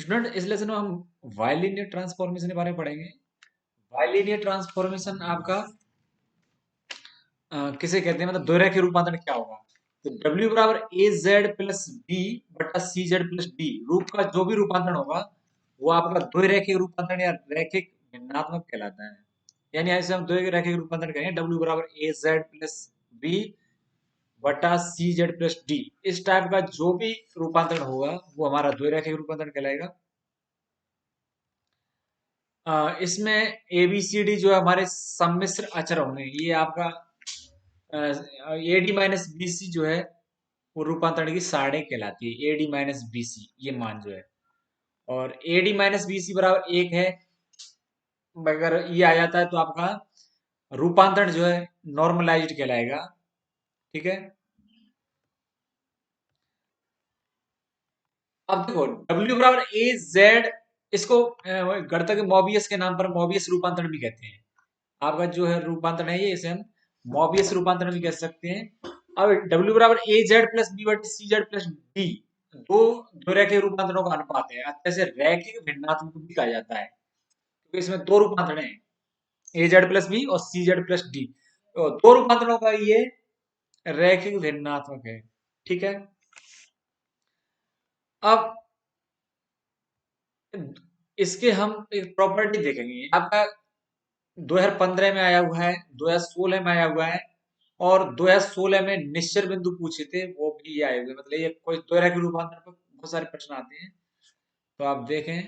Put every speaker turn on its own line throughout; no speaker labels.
Student इस lesson में हम बाइलिनियर ट्रांसफॉर्मेशन के बारे में पढ़ेंगे। बाइलिनियर ट्रांसफॉर्मेशन आपका किसे कहते हैं, मतलब द्विरेखीय रूपांतरण क्या होगा। तो W बराबर ए जेड प्लस बी बटा सी जेड प्लस डी रूप का जो भी रूपांतरण होगा वो आपका द्विरेखीय रूपांतरण या रैखिक भिन्नात्मक कहलाता है। यानी ऐसे हम द्विरेखीय रूपांतरण करेंगे W बराबर ए जेड प्लस बी बटा सी जेड प्लस डी। इस टाइप का जो भी रूपांतरण होगा वो हमारा द्विरेखीय रूपांतरण कहलाएगा। इसमें ए बी सी डी जो है हमारे सम्मिश्र अचर होंगे। ये आपका A D minus B C जो है वो रूपांतरण की सारणी कहलाती है। A D minus B C ये मान जो है, और A D minus B C बराबर 1 है। अगर ये आ जाता है तो आपका रूपांतरण जो है नॉर्मलाइज्ड कहलाएगा। ठीक है। अब देखो W बराबर ए जेड, इसको गणित के मोबियस के नाम पर मोबियस रूपांतरण भी कहते हैं। आपका जो है रूपांतरण है ये इसे हम मोबियस रूपांतरण भी कह सकते हैं। अब W बराबर ए जेड प्लस बी बटे सी जेड प्लस डी दो दो रैखिक रूपांतरणों का अनुपात है। अतः इसे रैखिक भिन्नात्मक भी कहा जाता है क्योंकि इसमें दो रूपांतरण हैं, ए जेड प्लस बी और सी जेड प्लस डी। तो दो रूपांतरणों का ये रैखिक भिन्नात्मक है। ठीक है। अब इसके हम एक प्रॉपर्टी देखेंगे। आपका 2015 में आया हुआ है, 2016 में आया हुआ है, और 2016 में निश्चर बिंदु पूछे थे वो भी ये आए हुए। मतलब ये कोई द्वैरक रूपांतर पर बहुत सारे प्रश्न आते हैं, तो आप देखें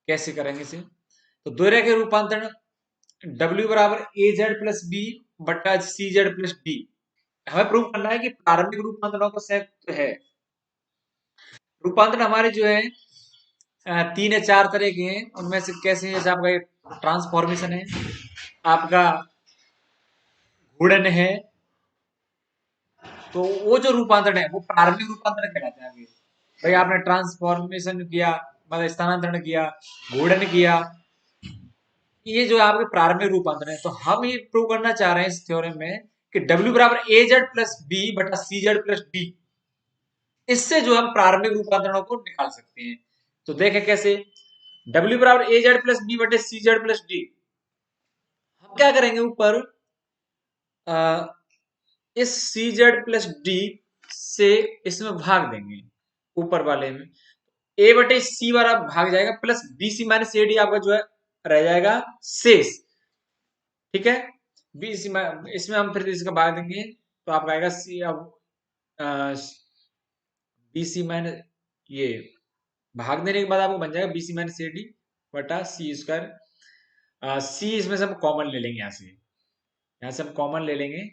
कैसे करेंगे इसे। तो द्वैरक रूपांतरण W बराबर ए जेड प्लस बी बट्टा सी जेड प्लस डी। हमें प्रूव करना है कि प्रारंभिक रूपांतरणों का संयुक्त है। रूपांतरण हमारे जो है 3 या 4 तरह के हैं। उनमें से कैसे हैं, जैसे आपका ट्रांसफॉर्मेशन है, आपका गुणन है। तो वो जो रूपांतरण है वो प्रारंभिक रूपांतरण कहलाता है। अभी भाई आपने ट्रांसफॉर्मेशन किया, मतलब स्थानांतरण किया, गुणन किया, ये जो आपके प्रारंभिक रूपांतरण है। तो हम ये प्रूव करना चाह रहे हैं इस थ्योरम में कि W बराबर ए जेड प्लस बी बटा सी जेड प्लस डी, इससे जो हम प्रारंभिक रूपांतरणों को निकाल सकते हैं। तो देखें कैसे। W बराबर ए जेड प्लस बी बटे सी जेड प्लस डी, हम क्या करेंगे, ऊपर इस सी जेड प्लस डी से इसमें भाग देंगे, ऊपर वाले में ए बटे सी वाला भाग जाएगा, plus B C minus A D आपका जो है रह जाएगा शेष। ठीक है। बी सी इसमें हम फिर इसका भाग देंगे तो आपका आएगा सी। अब बी सी माइनस ये भाग देने के बाद आपको बन जाएगा B C minus A D बटा सी स्क्वायर। सी इसमें से हम कॉमन ले लेंगे, यहाँ से हम कॉमन ले लेंगे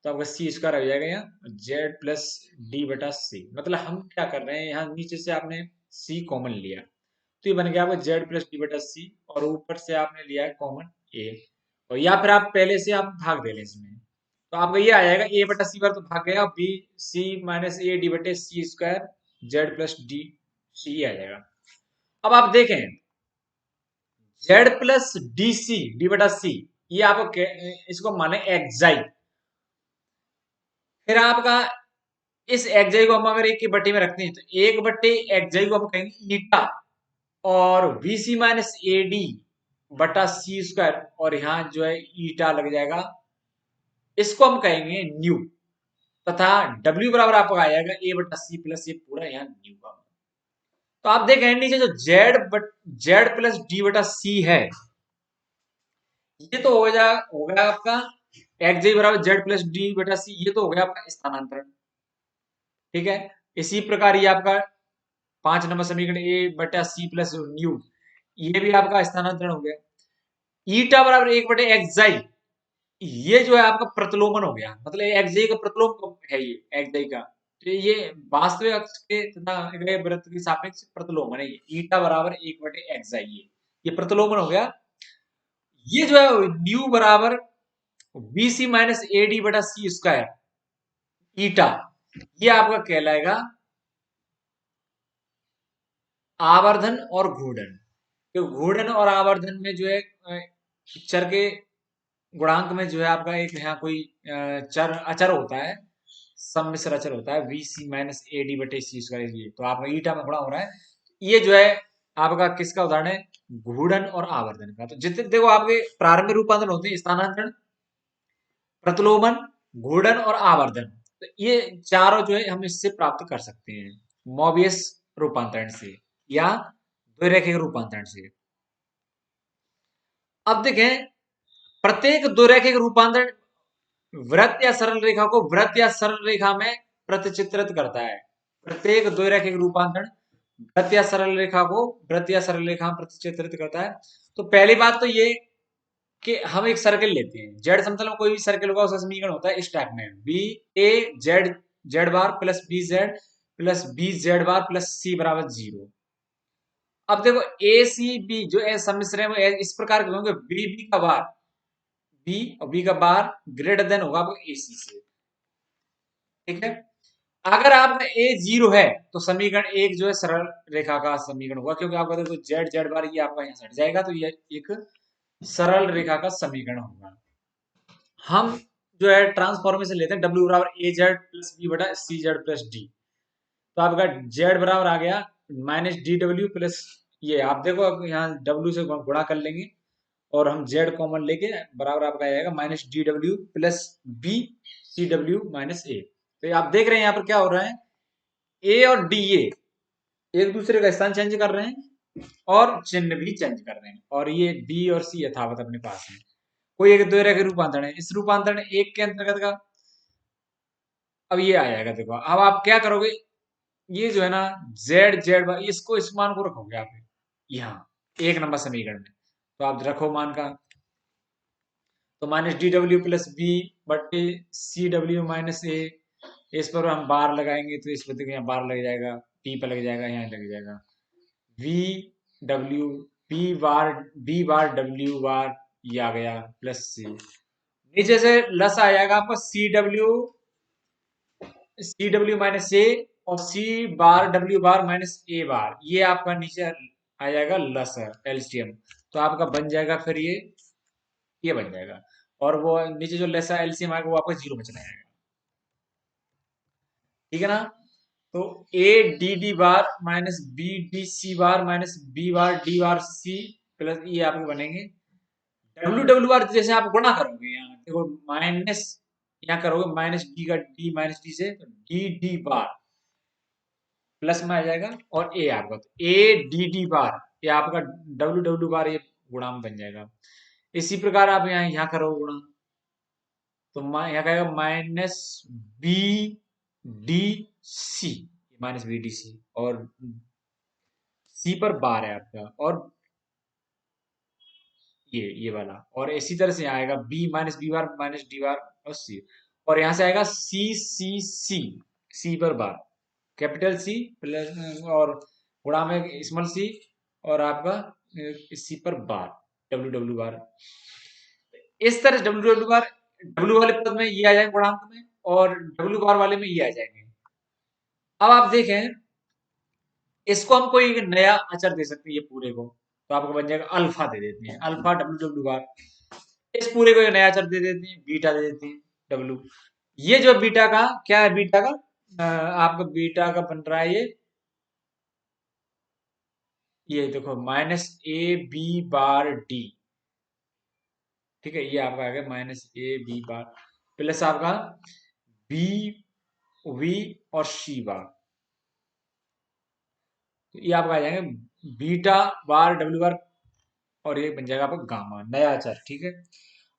तो आपका सी स्क्वायर आ जाएगा यहाँ जेड प्लस डी बटा सी। मतलब हम क्या कर रहे हैं, यहाँ नीचे से आपने सी कॉमन लिया तो ये बन गया आपका जेड प्लस डी बटा सी, और ऊपर से आपने लिया है कॉमन ए, और या फिर आप पहले से आप भाग दे लें इसमें, तो आपका ये आ जाएगा ए बटा सी पर तो भाग गया, B C minus A D बटे C square Z plus D C आ जाएगा। अब आप देखें Z plus D C D बटा सी, ये आपको इसको माने एक्साई। फिर आपका इस एक्साई को हम अगर एक की बट्टी में रखते हैं तो एक बट्टे एक्साई को हम कहेंगे ईटा, और B C minus A D बटा सी स्क्वायर, और यहाँ जो है ईटा लग जाएगा, इसको हम कहेंगे न्यू। तथा W बराबर आपका आ जाएगा ए बटा सी प्लस ये पूरा यहाँ न्यू का। तो आप देखें नीचे जो जेड प्लस डी बटा सी है, ये तो हो गया आपका एक्स जे बराबर जेड प्लस डी बटा सी, ये तो हो गया आपका स्थानांतरण। ठीक है। इसी प्रकार ये आपका 5 नंबर समीकरण ए बटा सी प्लस न्यू, ये भी आपका स्थानांतरण हो गया। ईटा बराबर 1 बटे एक्साई, ये जो है आपका प्रतिलोमन हो गया, मतलब एक्साई का प्रतिलोम है ये एक्साई का। तो ये वास्तविक अक्ष के तथा वृत्त के सापेक्ष प्रतिलोमन है। ये ईटा बराबर 1 बटे एक्साई, ये प्रतिलोमन हो गया। ये जो है न्यू बराबर B C minus A D बटा सी स्क्वायर ईटा, ये आपका कहलाएगा आवर्धन और घूर्णन। तो घूर्णन और आवर्धन में जो है चर के गुणांक में जो है आपका एक यहाँ कोई चर अचर होता है, सम्मिश्र अचर होता है V C minus A D बटे सी स्क्वायर। ये तो आपका ईटा में गुणा हो रहा है। ये जो है आपका किसका उदाहरण है? घूर्णन और आवर्धन का। तो जितने देखो आपके प्रारंभिक रूपांतरण होते हैं, स्थानांतरण, प्रतिलोमन, घूर्णन और आवर्धन, तो ये चारों जो है हम इससे प्राप्त कर सकते हैं, मोबियस रूपांतरण से या द्विरेखिक रूपांतरण से। अब देखें, प्रत्येक द्विरेखिक रूपांतरण वृत्त या सरल रेखा को वृत्त या सरल रेखा में प्रतिचित्रित करता है। प्रत्येक द्विरेखिक रूपांतरण वृत्त या सरल रेखा को वृत्त या सरल रेखा में प्रतिचित्रित करता है। तो पहली बात तो ये कि हम एक सर्कल लेते हैं, जेड समतल में कोई भी सर्कल होगा उसका समीकरण होता है इस टाइप में, बी ए जेड जेड बार प्लस बी जेड बार प्लस सी बराबर 0। अब देखो ए सी बी जो है सम्मिश्र है वो इस प्रकार के होंगे, बी बी का बार बी और बी का बार ग्रेटर देन होगा आपको ए सी से, ठीक है। अगर आपका ए 0 है तो समीकरण एक जो है सरल रेखा का समीकरण होगा, क्योंकि आपका देखो जेड जेड बार ये आपका यहाँ से हट जाएगा, तो ये एक सरल रेखा का समीकरण होगा। हम जो है ट्रांसफॉर्मेशन लेते हैं, डब्ल्यू बराबर ए जेड प्लस बी बटा सी जेड प्लस डी। तो आपका जेड बराबर आ गया माइनस डी डब्ल्यू प्लस, ये आप देखो अब यहाँ डब्ल्यू से गुणा कर लेंगे और हम जेड कॉमन लेके बराबर आपका आएगा minus D W plus B C W minus A. तो आप देख रहे हैं यहाँ पर क्या हो रहा है, ए और डी ए एक दूसरे का स्थान चेंज कर रहे हैं और चिन्ह भी चेंज कर रहे हैं, और ये बी और सी यथावत अपने पास है। कोई एक द्विरेखिक रूपांतरण है, इस रूपांतरण एक के अंतर्गत का अब ये आ जाएगा। देखो अब आप क्या करोगे, ये जो है ना जेड जेड इसको इस मान को रखोगे आप यहाँ एक नंबर समीकरण में, तो आप रखो मान का, तो minus D W plus B बटे सी डब्ल्यू माइनस ए, इस पर हम बार लगाएंगे तो इस पर देखो यहाँ बार लग जाएगा, पी पर लग जाएगा, यहाँ लग जाएगा V W B bar W bar, ये आ गया प्लस सी, नीचे से लस आ जाएगा आपको सी डब्ल्यू माइनस ए और सी बार डब्ल्यू बार माइनस ए बार, ये आपका नीचे आ जाएगा लस एलसीएम। तो आपका बन जाएगा फिर ये बन जाएगा, और वो नीचे जो लेस एलसीएम आएगा वो आपका 0 में चला जाएगा, ठीक है ना। तो A D D bar minus B D C bar minus B bar D bar C plus ये आपके बनेंगे डब्ल्यू डब्ल्यू बार, जैसे आप गुणा करोगे यहाँ देखो माइनस, यहाँ करोगे माइनस डी का डी माइनस डी से, तो डी डी बार प्लस में आ जाएगा, और ए आपका तो ए डी डी बार, ये आपका डब्ल्यू डब्ल्यू बार ये गुणा में बन जाएगा। इसी प्रकार आप यहाँ करोगे गुणा, तो यहाँ कहेगा minus B D C minus B D C, और सी पर बार है आपका, और ये वाला, और इसी तरह से यहाँ आएगा B minus B bar minus D bar और सी, और यहाँ से आएगा सी सी सी, सी पर बार कैपिटल सी प्लस और गुणा में स्मॉल सी, और आपका सी पर बार डब्ल्यू डब्ल्यू बार। इस तरह डब्ल्यू डब्ल्यू बार डब्ल्यू वाले पद में ये आ जाएंगे गुणांक में, और डब्ल्यू बार वाले में ये आ जाएंगे। अब आप देखें, इसको हम कोई एक नया अचर दे सकते हैं ये पूरे को, तो आपको बन जाएगा अल्फा, दे देते हैं अल्फा डब्ल्यू डब्ल्यू बार। इस पूरे को एक नया अचर दे देते हैं बीटा, दे देते हैं डब्ल्यू। ये जो बीटा का क्या है, बीटा का आपका बीटा का बन रहा है ये देखो minus A B bar D, ठीक है, ये आपका आ गया minus A B bar plus आपका बी वी और सी बार, तो ये आपका आ जाएगा बीटा बार डब्ल्यू बार, और ये बन जाएगा आपका गामा, नया अचर, ठीक है।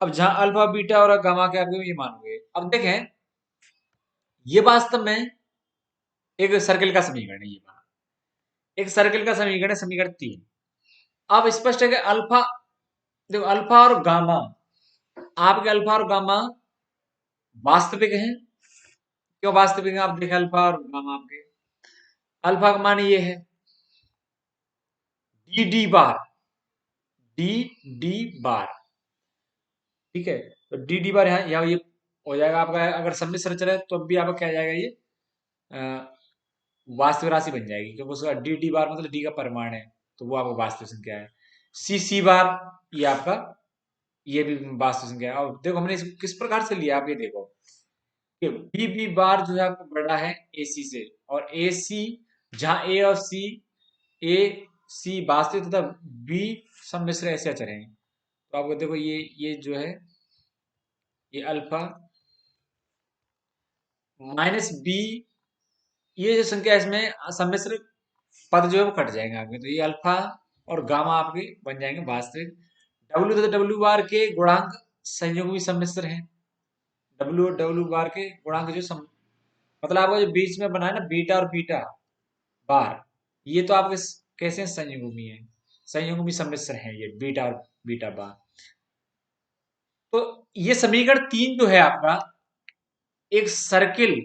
अब जहां अल्फा बीटा और गामा के आपको ये मानोगे, अब देखें ये वास्तव में एक सर्कल का समीकरण है, ये एक सर्कल का समीकरण है, समीकरण 3। अब स्पष्ट है कि अल्फा, देखो अल्फा और गामा, आपके अल्फा और गामा वास्तविक हैं। क्यों वास्तविक है, आप देखें अल्फा और गामा आपके, अल्फा का मान ये है डी डी बार, डी डी बार, ठीक है। तो डी डी बार यहाँ ये हो जाएगा आपका, अगर सम्मिश्र चले तो भी आपका क्या जाएगा, ये वास्तविक राशि बन जाएगी, क्योंकि उसका डी डी बार मतलब डी का परिमाण है, तो वो आपका वास्तविक संख्या है। सी सी बार ये आपका ये भी वास्तविक संख्या है। और देखो हमने इसको किस प्रकार से लिया, आप ये देखो कि बी बी बार जो है आपका बड़ा है ए सी से, और ए सी जहां ए और सी, ए सी वास्तविक तथा बी सम्मिश्र ऐसे अचर हैं। तो आपको देखो ये जो है ये अल्फा माइनस बी, ये जो संख्या है इसमें सम्मिश्र पद जो है वो कट जाएंगे आपके, तो ये अल्फा और गामा आपके बन जाएंगे वास्तविक। डब्ल्यू तथा डब्ल्यू बार के गुणांक संयोग भी सम्मिश्र हैं। डब्ल्यू और डब्ल्यू बार के गुणांक मतलब आपका जो बीच में बना है ना बीटा और बीटा बार, ये तो आपके कैसे संयुग्मी है, संयुग्मी सम्मिश्र है ये बीटा और बीटा बार। तो ये समीकरण 3 जो है आपका एक सर्किल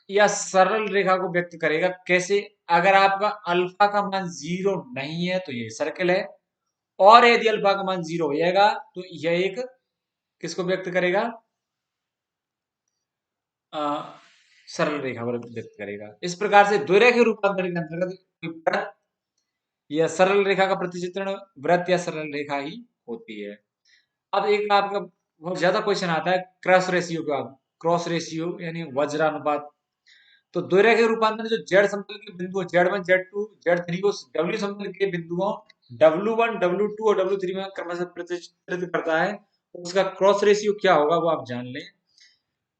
या सरल रेखा को व्यक्त करेगा। कैसे? अगर आपका अल्फा का मान 0 नहीं है तो ये सर्किल है, और यदि अल्फा का मान 0 हो जाएगा तो यह एक किसको व्यक्त करेगा? अ, सरल रेखा को व्यक्त करेगा। इस प्रकार से द्विरेखीय रूपांतरण के अंतर्गत यह सरल रेखा का प्रतिचित्रण वृत्त या सरल रेखा ही होती है। अब एक आपका बहुत ज्यादा क्वेश्चन आता है क्रॉस रेशियो का, क्रॉस रेशियो यानी वज्रानुपात। तो द्विरेखीय रूपांतरण जो जेड समतल के बिंदु Z1 Z2 Z3 को डब्ल्यू समतल के बिंदुओं W1 W2 और W3 में क्रमशः प्रतिचित्रित करता है, उसका क्रॉस रेशियो क्या होगा वो आप जान लें।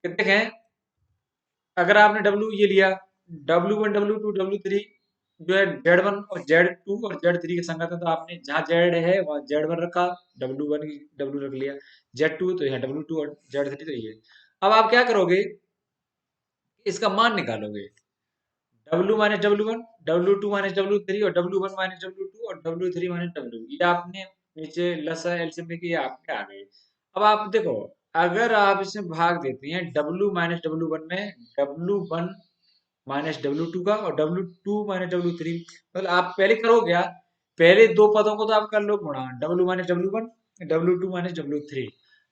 देखें, अगर आपने W ये लिया, W1 W2 W3 जो है Z1 और Z2 और Z3 के संगत है, तो आपने जहां Z है वहां Z1 रखा, W1 की W रख लिया, Z2 तो यहाँ W2 और Z3 तो ये। अब आप क्या करोगे, इसका मान निकालोगे, W minus W1, W2 minus W3 और W1 माइनस W2 और W3 माइनस W, ये आपने नीचे लसा एलसीएम में किया, आपके आ गए। अब आप देखो, अगर आप इसमें भाग देते हैं W माइनस W1 में W1 माइनस W2 का और W2 माइनस W3, मतलब आप पहले करो क्या, पहले दो पदों को तो आप कर लो गुणा, W minus W1 W2 minus W3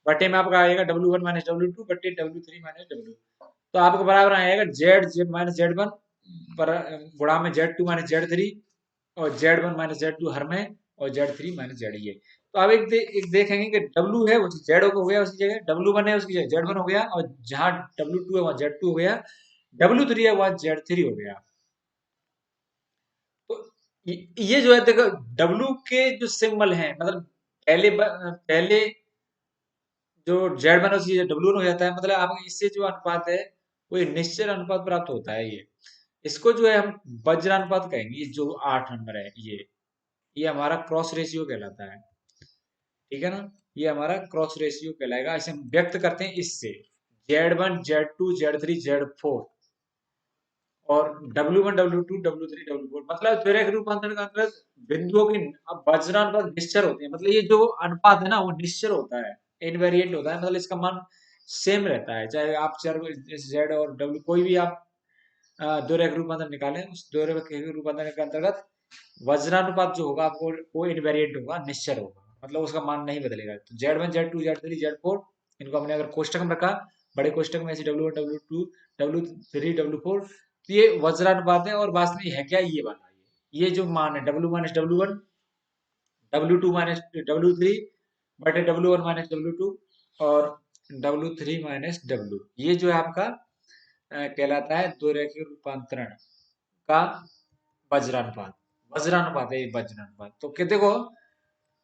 बटे में आपका आएगा W1 माइनस W2 बटे W3 माइनस W, तो आपको बराबर आएगा Z माइनस Z1 गुणा में Z2 माइनस Z3 और Z1 माइनस Z2 हर में और Z3 माइनस Z ये। तो आप एक देखेंगे कि W है वो Z हो गया उसकी जगह, W1 है उसकी जगह Z1 हो गया, और जहां W2 है वहां Z2 हो गया, W3 है वहां Z3 हो गया। तो ये जो है देखो, W के जो सिंबल हैं, मतलब पहले जो Z1 है उसकी जगह W1 हो जाता है, मतलब आपको इससे जो अनुपात है वो एक निश्चित अनुपात प्राप्त होता है। ये इसको जो है हम वज्रानुपात कहेंगे, ये जो 8 नंबर है ये हमारा क्रॉस रेशियो कहलाता है, ठीक है ना। ये हमारा क्रॉस रेशियो कहलाएगा, इसे हम व्यक्त करते हैं इससे Z1 Z2 Z3 Z4 और W1 W2 W3 W4, मतलब द्विरेखीय रूपांतरण का अंतर्गत बिंदुओं की अब वज्रानुपात निश्चर होते हैं, मतलब ये जो अनुपात है ना वो निश्चर होता है, इनवेरिएंट होता है, मतलब इसका मान सेम रहता है, चाहे आप चर Z और W कोई भी आप द्विरेखीय रूपांतरण निकालें, उस द्विरेखीय रूपांतरण के अंतर्गत वज्रानुपात जो होगा आपको वो इनवेरिएंट होगा, निश्चर होगा, मतलब उसका मान नहीं बदलेगा। तो Z1 Z2 Z3 Z4 इनको हमने अगर कोष्टक में रखा, बड़े कोष्टक में ऐसे W1 W2 W3 W4, तो ये वज्रानुपात है, और वास्तव में है क्या, ये वाला ये जो मान है W minus W1 W2 minus W3 बटे W1 माइनस W2 और W3 माइनस W, ये जो है आपका कहलाता है द्विरेखीय रूपांतरण का वज्रानुपात। वज्रानुपात है ये, वज्रानुपात। तो क्या देखो,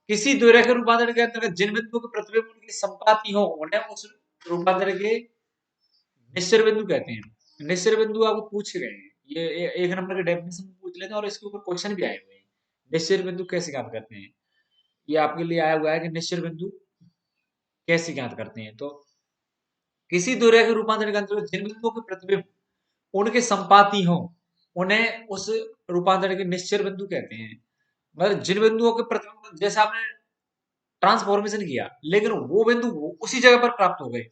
किसी द्विरेखीय रूपांतरण के अंतर्गत जिन बिंदुओं के प्रतिबिंब उनकी संपाती हो उन्हें उस रूपांतरण के निश्चर बिंदु कहते हैं। निश्चर बिंदु आपको पूछ रहे हैं, ये एक नंबर के डेफिनेशन पूछ लेते हैं और इसके ऊपर क्वेश्चन भी आए हुए हैं। निश्चर बिंदु कैसे ज्ञात करते हैं, ये आपके लिए आया हुआ है कि निश्चर बिंदु कैसे ज्ञात करते हैं। तो किसी द्विरेखीय रूपांतरण के अंतर्गत जिन बिंदुओं के प्रतिबिंब उनके संपाती हो उन्हें उस रूपांतरण के निश्चर बिंदु कहते हैं। मतलब जिन बिंदुओं के प्रतिबिंब, जैसे आपने ट्रांसफॉर्मेशन किया लेकिन वो बिंदु उसी जगह पर प्राप्त हो गए,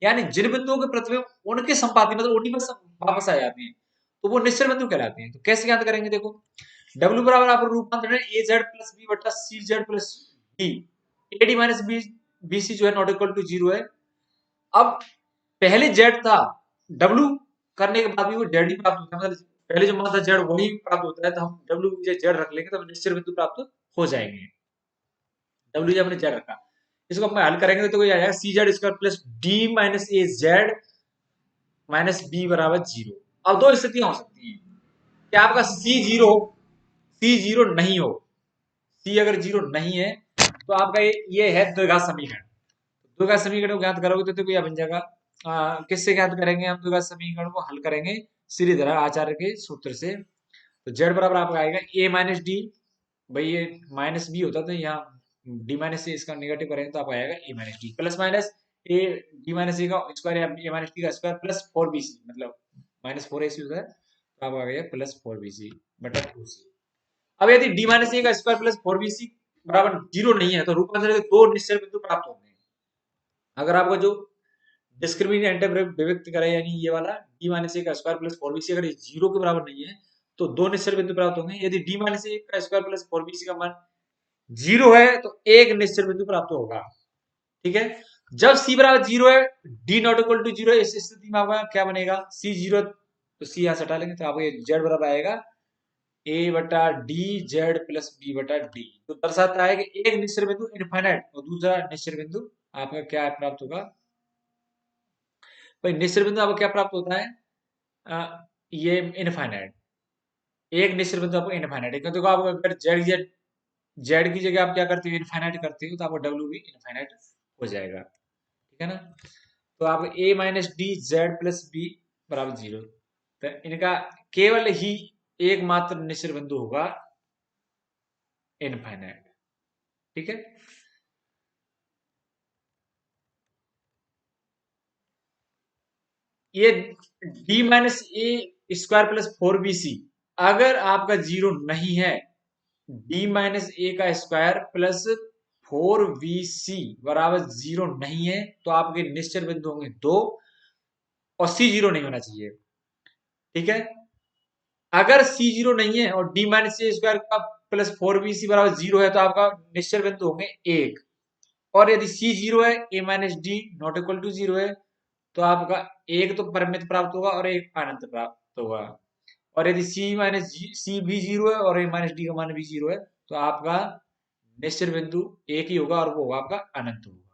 यानी जिन बिंदुओं के प्रतिबिंब उनके संपाती मतलब उन्हीं में वापस आ जाते हैं, तो वो निश्चर बिंदु कहलाते हैं। तो कैसे ज्ञात करेंगे, देखो W बराबर आपका रूपांतरण है AZ प्लस B बटा CZ plus D, AD minus BC जो है नॉट इक्वल टू 0 है। अब पहले Z था, W करने के बाद भी वो Z ही प्राप्त होता है, मतलब पहले जो मान था Z वही प्राप्त होता है, तो हम W की जगह Z रख लेंगे तो निश्चर बिंदु प्राप्त हो जाएंगे। W जब हमने Z रखा, इसको हम हल करेंगे तो ये आ जाएगा CZ square plus D minus AZ minus B बराबर जीरो। अब दो स्थितियां हो सकती हैं कि आपका सी जीरो हो, सी जीरो नहीं हो। सी अगर जीरो नहीं है तो आपका ये है द्विघात समीकरण। द्विघात समीकरण को ज्ञात करोगे तो देखो यह बन जाएगा। किससे ज्ञात करेंगे हम द्विघात समीकरण को? हल करेंगे श्रीधर आचार्य के सूत्र से। तो जेड बराबर आपका आएगा ए माइनस डी। भाई ये माइनस बी होता तो यहाँ डी माइनस से इसका नेगेटिव करेंगे तो आपको आएगा A minus D plus minus A D minus A का स्क्वायर या ए माइनस डी का square plus four B C, मतलब माइनस फोर ए सी होता है तो आपको आ गया प्लस फोर बी सी बटा टू सी। अब यदि डी माइनस ए का square plus four B C बराबर जीरो नहीं है तो रूपांतर के दो निश्चल बिंदु प्राप्त होंगे। अगर आपका जो डिस्क्रिमिनेंट विभक्त करें यानी ये वाला डी माइनस ए का square plus four B C अगर जीरो के बराबर नहीं है तो दो निश्चल बिंदु प्राप्त होंगे। यदि डी माइनस ए का square plus four B C का मान जीरो है तो एक निश्चल बिंदु प्राप्त होगा। ठीक है, जब सी बराबर जीरो है, D not equal to zero, इस स्थिति में आपका क्या बनेगा? सी जीरो तो सी यहां से हटा लेंगे तो आपको ये जेड बराबर आएगा ए बटा डी जेड प्लस बी बटा डी। तो दर्शाता है कि एक निश्चल बिंदु इनफाइनाइट और दूसरा निश्चल बिंदु आपका क्या प्राप्त होगा? भाई निश्चल बिंदु आपको क्या प्राप्त होता है? ये इनफाइनाइट। एक निश्चल बिंदु आपको इनफाइनाइट है क्योंकि आप अगर जेड जेड जेड की जगह आप क्या करते हो? इनफाइनाइट करते हो तो आपको डब्ल्यू भी इनफाइनाइट हो जाएगा। ठीक है ना? तो आपको A minus D Z plus B बराबर जीरो। तो इनका केवल ही एकमात्र निश्चल बिंदु होगा इनफाइनाइट। ठीक है, ये D minus A square plus four B C अगर आपका जीरो नहीं है, डी माइनस ए का square plus four B C बराबर जीरो नहीं है तो आपके निश्चल बिंदु होंगे दो और सी जीरो नहीं होना चाहिए। ठीक है, अगर सी जीरो नहीं है और डी माइनस ए स्क्वायर का प्लस फोर बी सी बराबर जीरो है तो आपका निश्चल बिंदु होंगे एक। और यदि सी जीरो है, A minus D not equal to zero है तो आपका एक तो परिमित प्राप्त होगा और एक अनंत प्राप्त होगा। और यदि सी माइनस सी भी जीरो है और ए माइनस डी का मान भी जीरो है तो आपका निश्चल बिंदु एक ही होगा और वो होगा आपका अनंत होगा।